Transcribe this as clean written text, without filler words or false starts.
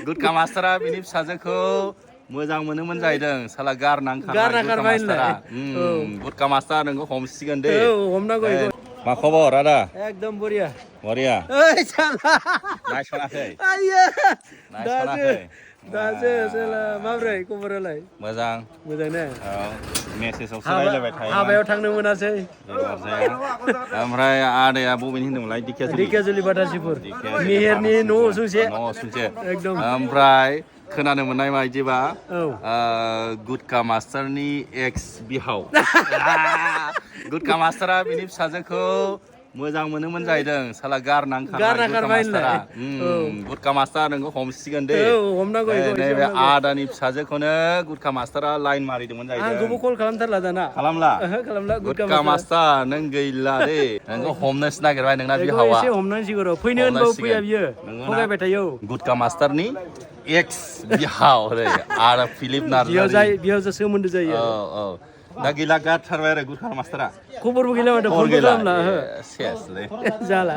गुटका मास्टारा बिनि फिसाजोखौ मोजां मोनोमोन जाहैदों साला गारना karbai गुटका मास्टार नोंखौ हमसिगोन दे homnago मा खबर आदा ekdom boria बरिया ei salah नायसनाखै ayo नायसनाखै daje salah mabrai खबरालाय मोजां ne औ मेसेजावसो रायलायबाय थायो हाबायाव थांनो मोनासै ओमफ्राय आदाया बबेनि होनदोंमोनलाय दिकेजुलि बाटासिपुर मेहेरनि न' उसुंसे एकदम ओमफ्राय खोनानो मोननाय बायदिबा गुटका मास्टारनि एक्स बिहाव गुटका मास्टारा बिनि फिसाजोखौ मोजां मोनोमोन जाहैदों साला गारना karbai गुटका मास्टार नोंखौ हमसिगोन दे homnago नैबे आदानि फिसाजोखौनो गुटका मास्टारा लाइन मारिदोंमोन जाहैदों आंखौबो कल खालामथारला दाना खालामला खालामला गुटका मास्टार नों गैला दे नोंखौ हमनोसो नागिरबाय नोंना बिहावा एसे हमनांसिगौ र' फैनो होनबाबो फैया बियो थगायबाय थायो गुटका मास्टारनि एक्स बिहाव रे आदा फिलिप नार्जारि बियाव सोमोन्दो जायो औ दा गैला गारथारबाय आरो गुटका मास्टारा खबरबो गैला माथो फन खालामला सेसलै जाला